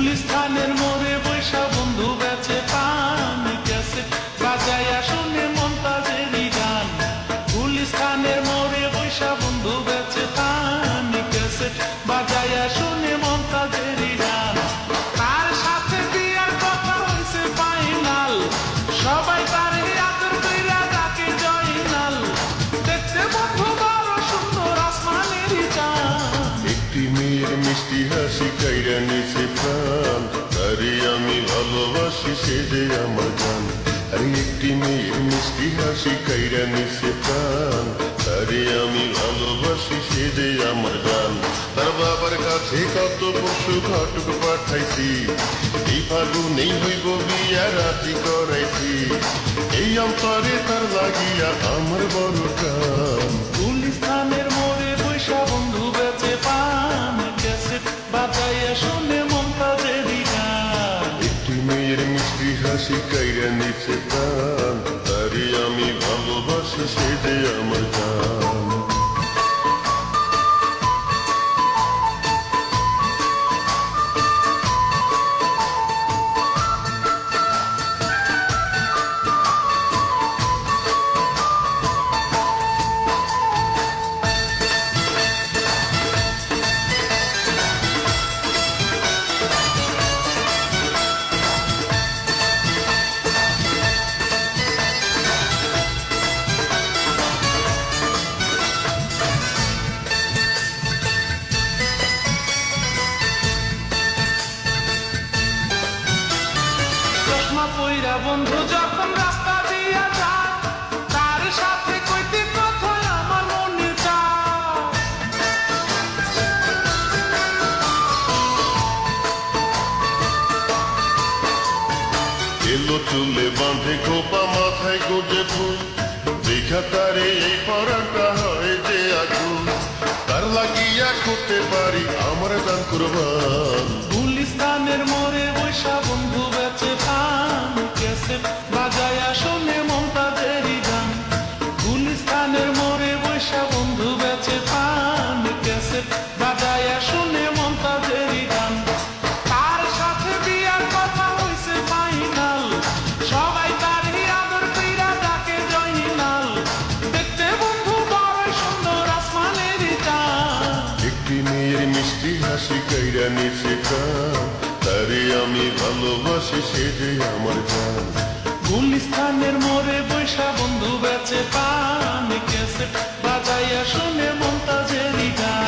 গুলিস্তানের মোড়ে বৈশা বন্ধু বেচে পান ক্যাসেট বাজায়া শুনে মমতাজেরই গান। গুলিস্তানের মোড়ে বৈশা বন্ধু বেচে পান ক্যাসেট বাজায়া শুনে মমতাজেরই গান। তার সাথে বিয়ার কথা হয়েছে ফাইনাল, সবাই তারে আদর কইরা ডাকে জয়নাল। দেখতে বন্ধু বড় সুন্দর আসমানেরই চাঁদ। একটি মেয়ের মিষ্টি হাসি কাইরা নিছে প্রাণ, তারে আমি ভালোবাসি সে যে আমার জান। আরে একটি মেয়ের মিষ্টি হাসি কাইরা নিছে প্রাণ, তারে আমি ভালোবাসি সে যে আমার জান। তার বাবার কাছে কত পশু ঘটক পাঠাইছি, এই ফাগুনেই হইব বিয়া রাজি করাইছি। এই অন্তরে তার লাগিয়া আমার বড় টান। গুলিস্তানের মোড়ে বৈশা বন্ধু বেচে পান ক্যাসেট বাজাইয়া শুনে মমতাজেরই গান। একটি মেয়ের মিষ্টি হাসি কাইরা নিছে প্রাণ, তারে আমি ভালোবাসি সে যে আমার জান। চশমা পইরা বন্ধু যখন রাস্তা দিয়া যায়, তার সাথে কইতে কথা আমার মনে চায়। এলো চুলে বাঁধে খোপা মাথায় গোজে ফুল, দেখা তারে এই পরাটা হয় যে আগুন। তার লাগিয়া করতে পারি আমার জান কুরবান। গুলিস্তানের মোড়ে বৈশা বন্ধু বেচে পান ক্যাসেট বাজায়া শুনে মমতাজেরই গান। গুলিস্তানের মোড়ে বৈশা বন্ধু বেচে পান ক্যাসেট বাজায়া শুনে মমতাজেরই গান। তার সাথে বিয়ার কথা হইছে ফাইনাল, সবাই তারই আদর কইরা ডাকে জয়নাল। দেখতে বন্ধু বড়ই সুন্দর আসমানেরই চাঁদ। একটি মেয়ের মিষ্টি হাসি কাইরা নিছে প্রাণ, তারে আমি ভালোবাসি সে যে আমার জান। গুলিস্তানের মোড়ে বৈশা বন্ধু বেচে পান ক্যাসেট বাজাইয়া শুনে মমতাজেরই গান।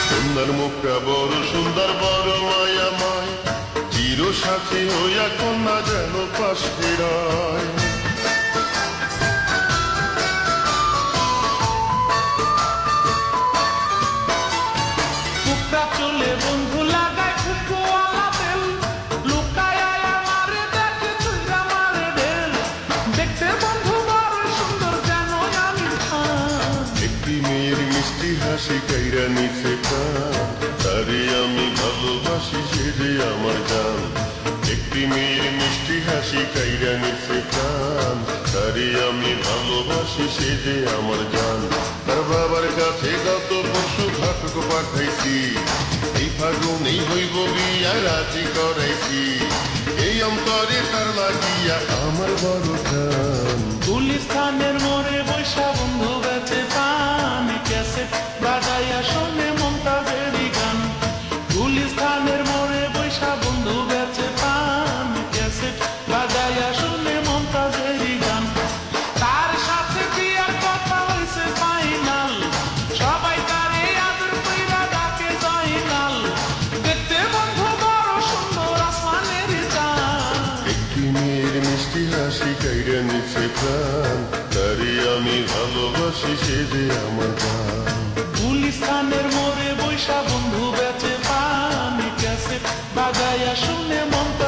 কন্যার মুখটা বড় সুন্দর বড় মায়াময়, চির সাথী হইয়া কন্যা যেন পাশ ফেরায়। টুকরা চলে বন্ধু লাগায় ফুকুয়ালা তেল, লুকায় আমারে দেখে চুইরা মারে ঢেল। দেখতে বন্ধু বড়ই সুন্দর যেন আমি খান। একটি মেয়ের মিষ্টি হাসি কাইরা নিছে প্রাণ, তারে আমি ভালোবাসি সে যে আমার জান। একটি মেয়ের মিষ্টি হাসি কাইরা নিছে প্রাণ, তারে আমি ভালোবাসি সে যে আমার জান। তার বাবার কাছে কত পশু ঘটক পাঠাইছি, এই ফাগুনেই হইব বিয়া রাজি করাইছি। এই অন্তরে তার লাগিয়া আমার বড় টান। গুলিস্তানের মোড়ে বৈশা বন্ধু বেচে পান ক্যাসেট বাজাইয়া শুনে মমতাজেরই গান। গুলিস্তানের মোড়ে বৈশা বন্ধু বেচে পান ক্যাসেট বাজাইয়া শুনে মমতাজেরই গান। তার সাথে বিয়ার কথা হইছে ফাইনাল, সবাই তারে আদর কইরা ডাকে জয়নাল। দেখতে বন্ধু বড় সুন্দর আসমানেরই চাঁদ। একটি মেয়ের মিষ্টি হাসি কাইরা নিছে প্রাণ, তারে আমি ভালোবাসি সে যে আমার জান। গুলিস্তানের মোড়ে বৈশা বৈশা বন্ধু বেচে পান ক্যাসেট বাজায়া শুনে মনটা